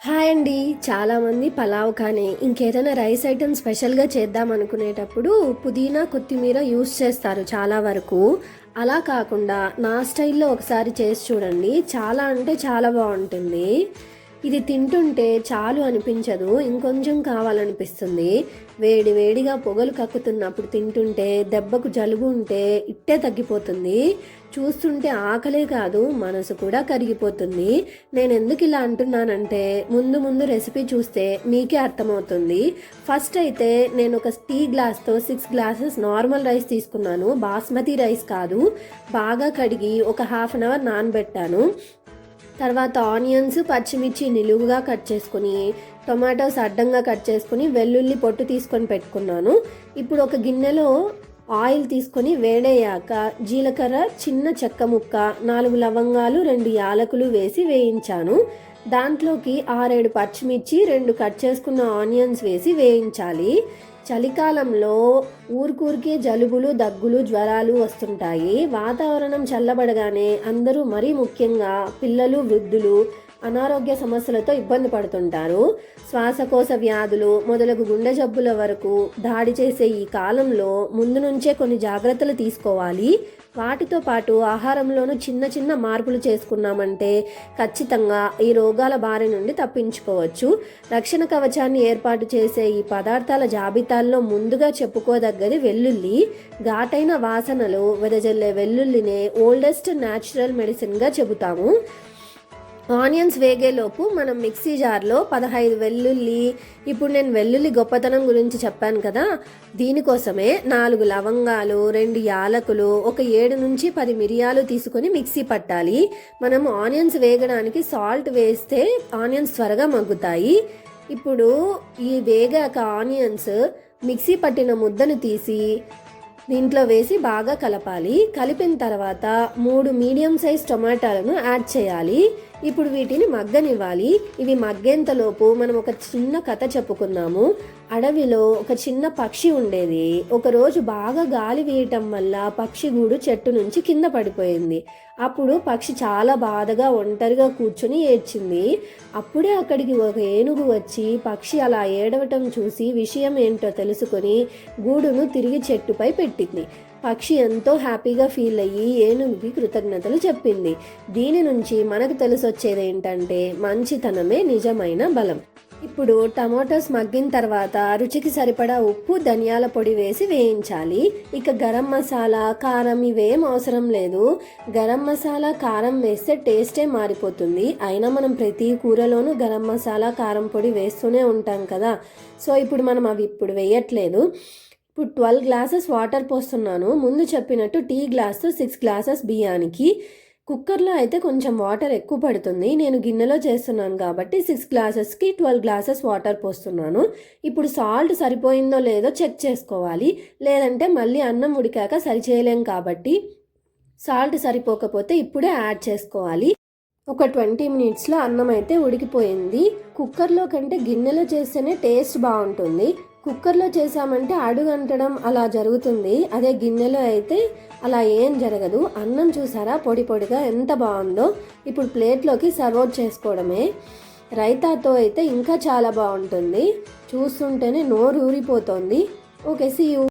Hi అండి. చాలామంది పలావ్ కానీ ఇంకేదైనా రైస్ ఐటెం స్పెషల్గా చేద్దాం అనుకునేటప్పుడు పుదీనా కొత్తిమీర యూస్ చేస్తారు చాలా వరకు. అలా కాకుండా నా స్టైల్లో ఒకసారి చేసి చూడండి, చాలా అంటే చాలా బాగుంటుంది. ఇది తింటుంటే చాలు అనిపించదు, ఇంకొంచెం కావాలనిపిస్తుంది. వేడి వేడిగా పొగలు కక్కుతున్నప్పుడు తింటుంటే దెబ్బకు జలుబు ఉంటే ఇట్టే తగ్గిపోతుంది. చూస్తుంటే ఆకలే కాదు, మనసు కూడా కరిగిపోతుంది. నేను ఎందుకు ఇలా అంటున్నానంటే ముందు ముందు రెసిపీ చూస్తే మీకే అర్థమవుతుంది. ఫస్ట్ అయితే నేను ఒక టీ గ్లాస్తో 6 గ్లాసెస్ నార్మల్ రైస్ తీసుకున్నాను, బాస్మతి రైస్ కాదు. బాగా కడిగి ఒక హాఫ్ అన్ అవర్ నానబెట్టాను. తర్వాత ఆనియన్స్, పచ్చిమిర్చి నిలువుగా కట్ చేసుకుని, టొమాటోస్ అడ్డంగా కట్ చేసుకుని, వెల్లుల్లి పొట్టు తీసుకొని పెట్టుకున్నాను. ఇప్పుడు ఒక గిన్నెలో ఆయిల్ తీసుకొని వేడయ్యాక జీలకర్ర, చిన్న చెక్క ముక్క, 4 లవంగాలు, 2 యాలకులు వేసి వేయించాను. దాంట్లోకి 6-7 పచ్చిమిర్చి, 2 కట్ చేసుకున్న ఆనియన్స్ వేసి వేయించాలి. చలికాలంలో ఊరికే జలుబులు, దగ్గులు, జ్వరాలు వస్తుంటాయి. వాతావరణం చల్లబడగానే అందరూ, మరీ ముఖ్యంగా పిల్లలు, వృద్ధులు అనారోగ్య సమస్యలతో ఇబ్బంది పడుతుంటారు. శ్వాసకోశ వ్యాధులు మొదలగు గుండె జబ్బుల వరకు దాడి చేసే ఈ కాలంలో ముందు నుంచే కొన్ని జాగ్రత్తలు తీసుకోవాలి. వాటితో పాటు ఆహారంలోనూ చిన్న చిన్న మార్పులు చేసుకున్నామంటే ఖచ్చితంగా ఈ రోగాల బారి నుండి తప్పించుకోవచ్చు. రక్షణ కవచాన్ని ఏర్పాటు చేసే ఈ పదార్థాల జాబితాల్లో ముందుగా చెప్పుకోదగ్గది వెల్లుల్లి. ఘాటైన వాసనలు వెదజల్లే వెల్లుల్లినే ఓల్డెస్ట్ న్యాచురల్ మెడిసిన్గా చెబుతాము. ఆనియన్స్ వేగేలోపు మనం మిక్సీ జార్లో 15 వెల్లుల్లి, ఇప్పుడు నేను వెల్లుల్లి గొప్పతనం గురించి చెప్పాను కదా, దీనికోసమే 4 లవంగాలు, 2 యాలకులు, ఒక 7 నుంచి 10 మిరియాలు తీసుకొని మిక్సీ పట్టాలి. మనం ఆనియన్స్ వేగడానికి సాల్ట్ వేస్తే ఆనియన్స్ త్వరగా మగ్గుతాయి. ఇప్పుడు ఈ వేగాక ఆనియన్స్ మిక్సీ పట్టిన ముద్దను తీసి దీంట్లో వేసి బాగా కలపాలి. కలిపిన తర్వాత 3 మీడియం సైజ్ టొమాటాలను యాడ్ చేయాలి. ఇప్పుడు వీటిని మగ్గనివ్వాలి. ఇవి మగ్గేంతలోపు మనం ఒక చిన్న కథ చెప్పుకుందాము. అడవిలో ఒక చిన్న పక్షి ఉండేది. ఒకరోజు బాగా గాలి వేయటం వల్ల పక్షి గూడు చెట్టు నుంచి కింద పడిపోయింది. అప్పుడు పక్షి చాలా బాధగా ఒంటరిగా కూర్చుని ఏడ్చింది. అప్పుడే అక్కడికి ఒక ఏనుగు వచ్చి పక్షి అలా ఏడవటం చూసి విషయం ఏంటో తెలుసుకొని గూడును తిరిగి చెట్టుపై పెట్టింది. పక్షి ఎంతో హ్యాపీగా ఫీల్ అయ్యి ఏనుగుకి కృతజ్ఞతలు చెప్పింది. దీని నుంచి మనకు తెలిసొచ్చేది ఏంటంటే మంచితనమే నిజమైన బలం. ఇప్పుడు టమాటోస్ మగ్గిన తర్వాత రుచికి సరిపడా ఉప్పు, ధనియాల పొడి వేసి వేయించాలి. ఇక గరం మసాలా, కారం ఇవేం అవసరం లేదు. గరం మసాలా, కారం వేస్తే టేస్టే మారిపోతుంది. అయినా మనం ప్రతి కూరలోనూ గరం మసాలా, కారం పొడి వేస్తూనే ఉంటాం కదా. సో ఇప్పుడు మనం అవి ఇప్పుడు వేయట్లేదు. ఇప్పుడు 12 గ్లాసెస్ వాటర్ పోస్తున్నాను. ముందు చెప్పినట్టు టీ గ్లాస్తో 6 గ్లాసెస్ బియ్యానికి. కుక్కర్లో అయితే కొంచెం వాటర్ ఎక్కువ పడుతుంది, నేను గిన్నెలో చేస్తున్నాను కాబట్టి 6 గ్లాసెస్కి 12 గ్లాసెస్ వాటర్ పోస్తున్నాను. ఇప్పుడు సాల్ట్ సరిపోయిందో లేదో చెక్ చేసుకోవాలి, లేదంటే మళ్ళీ అన్నం ఉడికాక సరిచేయలేం కాబట్టి సాల్ట్ సరిపోకపోతే ఇప్పుడే యాడ్ చేసుకోవాలి. ఒక 20 మినిట్స్లో అన్నం అయితే ఉడికిపోయింది. కుక్కర్లో కంటే గిన్నెలో చేస్తేనే టేస్ట్ బాగుంటుంది. కుక్కర్లో చేసామంటే అడుగంటడం అలా జరుగుతుంది, అదే గిన్నెలో అయితే అలా ఏం జరగదు. అన్నం చూసారా పొడి పొడిగా ఎంత బాగుందో. ఇప్పుడు ప్లేట్లోకి సర్వ్ చేసుకోవడమే. రైతాతో అయితే ఇంకా చాలా బాగుంటుంది, చూస్తుంటేనే నోరు ఊరిపోతుంది. Okay, see you.